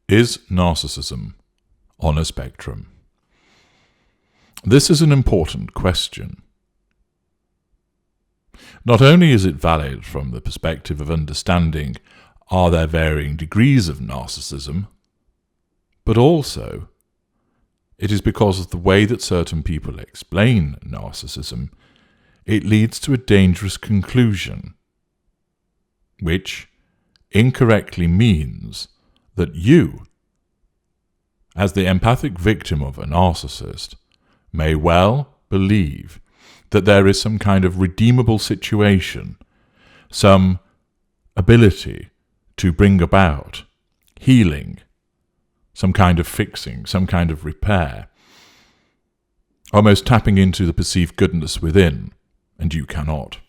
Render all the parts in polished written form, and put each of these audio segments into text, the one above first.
Is narcissism on a spectrum? This is an important question. Not only is it valid from the perspective of understanding are there varying degrees of narcissism, but also it is because of the way that certain people explain narcissism, it leads to a dangerous conclusion, which incorrectly means that you, as the empathic victim of a narcissist, may well believe that there is some kind of redeemable situation, some ability to bring about healing, some kind of fixing, some kind of repair, almost tapping into the perceived goodness within, and you cannot.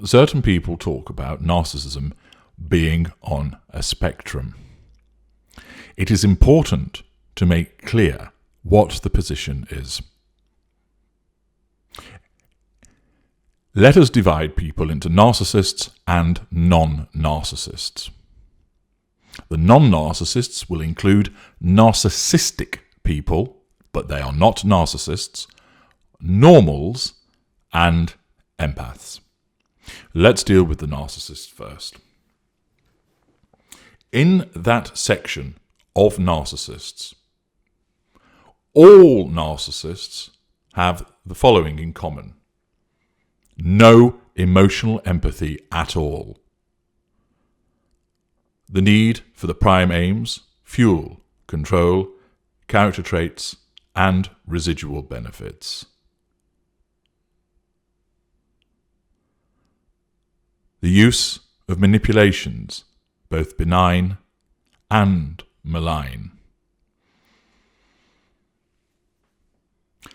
Certain people talk about narcissism being on a spectrum. It is important to make clear what the position is. Let us divide people into narcissists and non-narcissists. The non-narcissists will include narcissistic people, but they are not narcissists, normals, and empaths. Let's deal with the narcissists first. In that section of narcissists, all narcissists have the following in common: no emotional empathy at all. The need for the prime aims, fuel, control, character traits, and residual benefits. The use of manipulations, both benign and malign.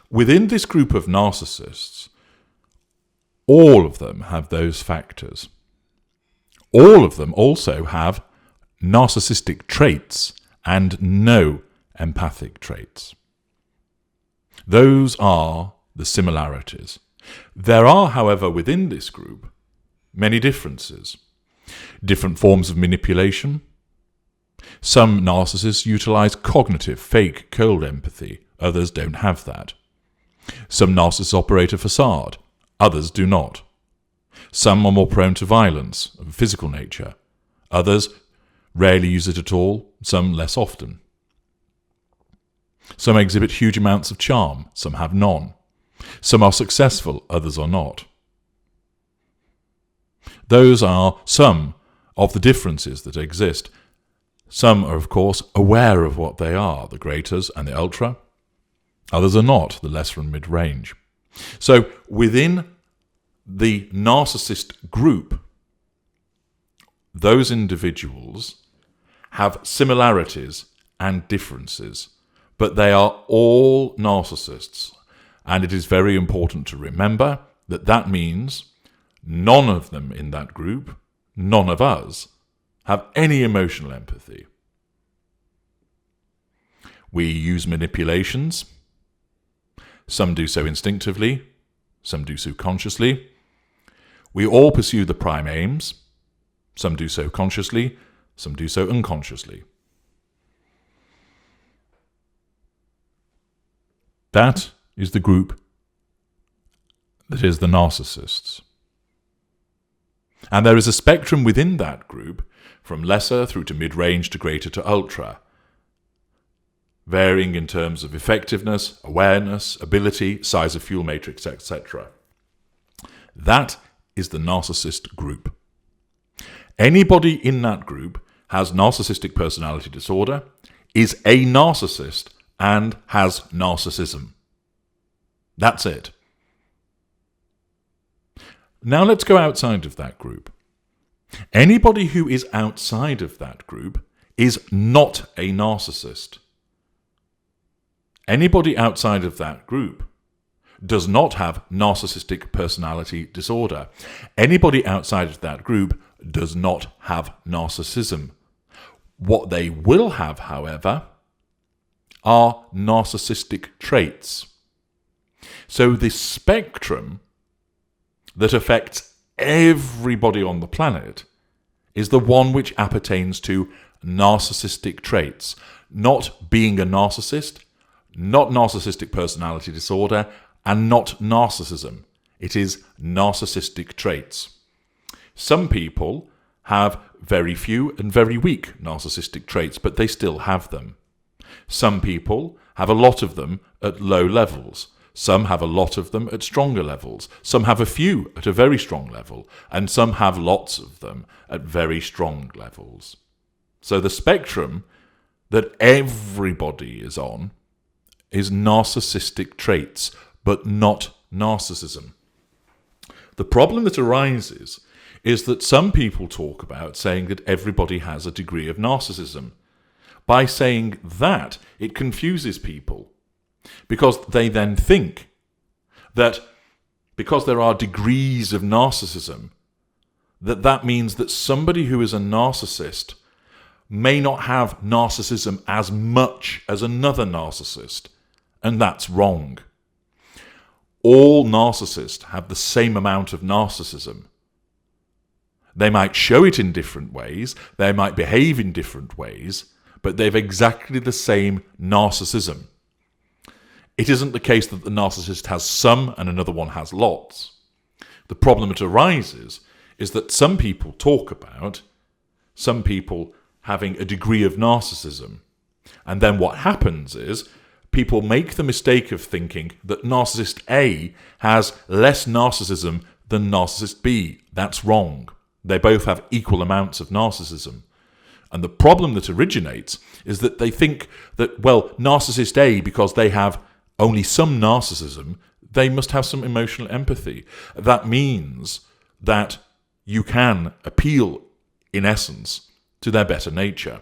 Within this group of narcissists, all of them have those factors. All of them also have narcissistic traits and no empathic traits. Those are the similarities. There are, however, within this group, many differences. Different forms of manipulation. Some narcissists utilize cognitive, fake, cold empathy. Others don't have that. Some narcissists operate a facade. Others do not. Some are more prone to violence of a physical nature. Others rarely use it at all, some less often. Some exhibit huge amounts of charm, some have none. Some are successful, others are not. Those are some of the differences that exist. Some are, of course, aware of what they are, the greaters and the ultra. Others are not, the lesser and mid-range. So within the narcissist group, those individuals have similarities and differences, but they are all narcissists. And it is very important to remember that that means none of them in that group, none of us, have any emotional empathy. We use manipulations. Some do so instinctively, some do so consciously. We all pursue the prime aims. Some do so consciously, some do so unconsciously. That is the group that is the narcissists. And there is a spectrum within that group, from lesser through to mid-range to greater to ultra, varying in terms of effectiveness, awareness, ability, size of fuel matrix, etc. That is the narcissist group. Anybody in that group has narcissistic personality disorder, is a narcissist, and has narcissism. That's it. Now let's go outside of that group. Anybody who is outside of that group is not a narcissist. Anybody outside of that group does not have narcissistic personality disorder. Anybody outside of that group does not have narcissism. What they will have, however, are narcissistic traits. So this spectrum that affects everybody on the planet is the one which appertains to narcissistic traits, not being a narcissist, not narcissistic personality disorder, and not narcissism. It is narcissistic traits. Some people have very few and very weak narcissistic traits, but they still have them. Some people have a lot of them at low levels. Some have a lot of them at stronger levels. Some have a few at a very strong level, and some have lots of them at very strong levels. So the spectrum that everybody is on is narcissistic traits, but not narcissism. The problem that arises is that some people talk about saying that everybody has a degree of narcissism. By saying that, it confuses people, because they then think that because there are degrees of narcissism, that means that somebody who is a narcissist may not have narcissism as much as another narcissist, and that's wrong. All narcissists have the same amount of narcissism. They might show it in different ways, they might behave in different ways, but they've exactly the same narcissism. It isn't the case that the narcissist has some and another one has lots. The problem that arises is that some people talk about some people having a degree of narcissism, and then what happens is people make the mistake of thinking that narcissist A has less narcissism than narcissist B. That's wrong. They both have equal amounts of narcissism. And the problem that originates is that they think that, well, narcissist A, because they have only some narcissism, they must have some emotional empathy. That means that you can appeal, in essence, to their better nature,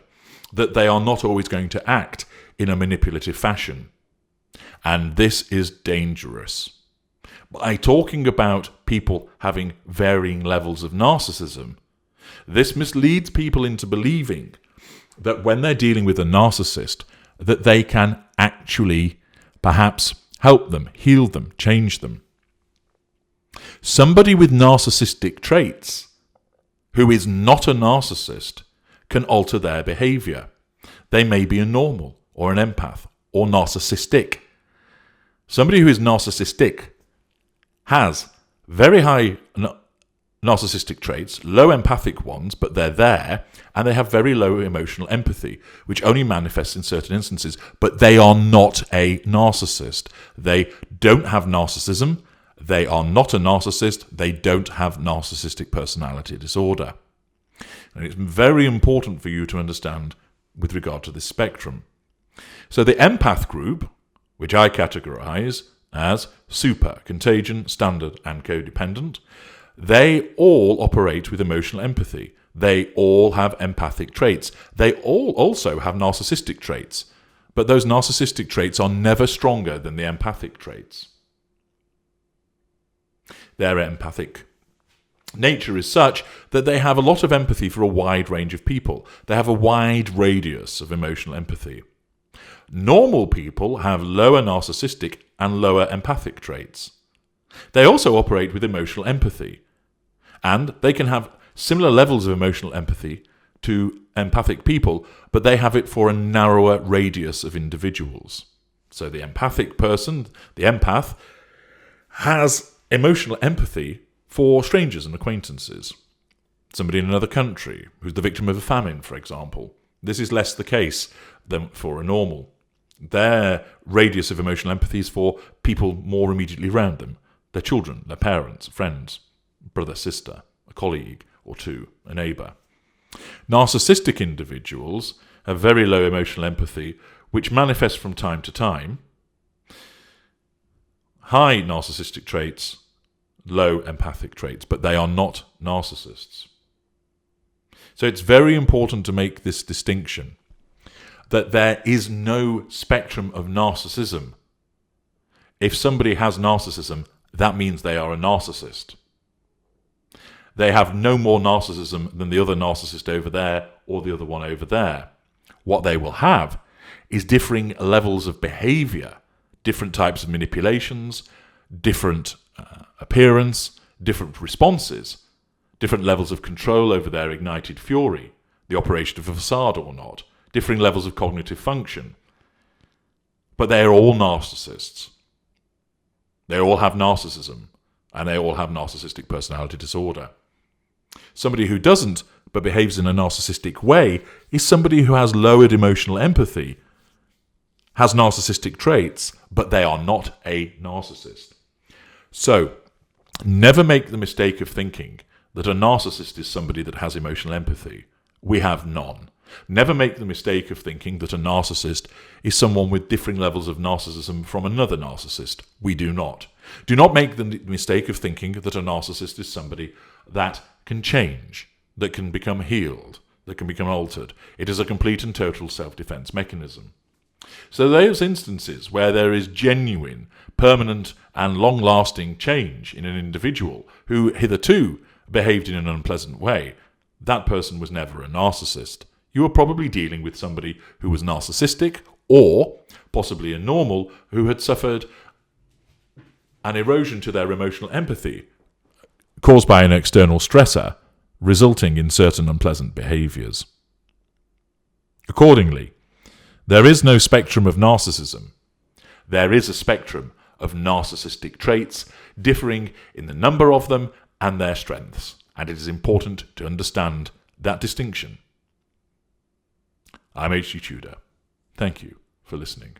that they are not always going to act in a manipulative fashion. And this is dangerous. By talking about people having varying levels of narcissism, this misleads people into believing that when they're dealing with a narcissist, that they can actually perhaps help them, heal them, change them. Somebody with narcissistic traits who is not a narcissist can alter their behavior. They may be a normal or an empath or narcissistic. Somebody who is narcissistic has very high narcissistic traits, low empathic ones, but they're there, and they have very low emotional empathy, which only manifests in certain instances, but they are not a narcissist. They don't have narcissism, they are not a narcissist, they don't have narcissistic personality disorder. And it's very important for you to understand with regard to this spectrum. So the empath group, which I categorize as super, contagion, standard, and codependent, they all operate with emotional empathy. They all have empathic traits. They all also have narcissistic traits, but those narcissistic traits are never stronger than the empathic traits. Their empathic nature is such that they have a lot of empathy for a wide range of people. They have a wide radius of emotional empathy. Normal people have lower narcissistic and lower empathic traits. They also operate with emotional empathy, and they can have similar levels of emotional empathy to empathic people, but they have it for a narrower radius of individuals. So the empathic person, the empath, has emotional empathy for strangers and acquaintances. Somebody in another country who's the victim of a famine, for example. This is less the case than for a normal. Their radius of emotional empathy is for people more immediately around them. Their children, their parents, friends, brother, sister, a colleague or two, a neighbour. Narcissistic individuals have very low emotional empathy, which manifests from time to time. High narcissistic traits, low empathic traits, but they are not narcissists. So it's very important to make this distinction, that there is no spectrum of narcissism. If somebody has narcissism, that means they are a narcissist. They have no more narcissism than the other narcissist over there or the other one over there. What they will have is differing levels of behavior, different types of manipulations, different appearance, different responses, different levels of control over their ignited fury, the operation of a facade or not, differing levels of cognitive function. But they are all narcissists. They all have narcissism, and they all have narcissistic personality disorder. Somebody who doesn't, but behaves in a narcissistic way, is somebody who has lowered emotional empathy, has narcissistic traits, but they are not a narcissist. So, never make the mistake of thinking that a narcissist is somebody that has emotional empathy. We have none. Never make the mistake of thinking that a narcissist is someone with differing levels of narcissism from another narcissist. We do not. Do not make the mistake of thinking that a narcissist is somebody that can change, that can become healed, that can become altered. It is a complete and total self-defense mechanism. So those instances where there is genuine, permanent and long-lasting change in an individual who hitherto behaved in an unpleasant way, that person was never a narcissist. You were probably dealing with somebody who was narcissistic or possibly a normal who had suffered an erosion to their emotional empathy caused by an external stressor, resulting in certain unpleasant behaviours. Accordingly, there is no spectrum of narcissism. There is a spectrum of narcissistic traits, differing in the number of them and their strengths, and it is important to understand that distinction. I'm H.G. Tudor. Thank you for listening.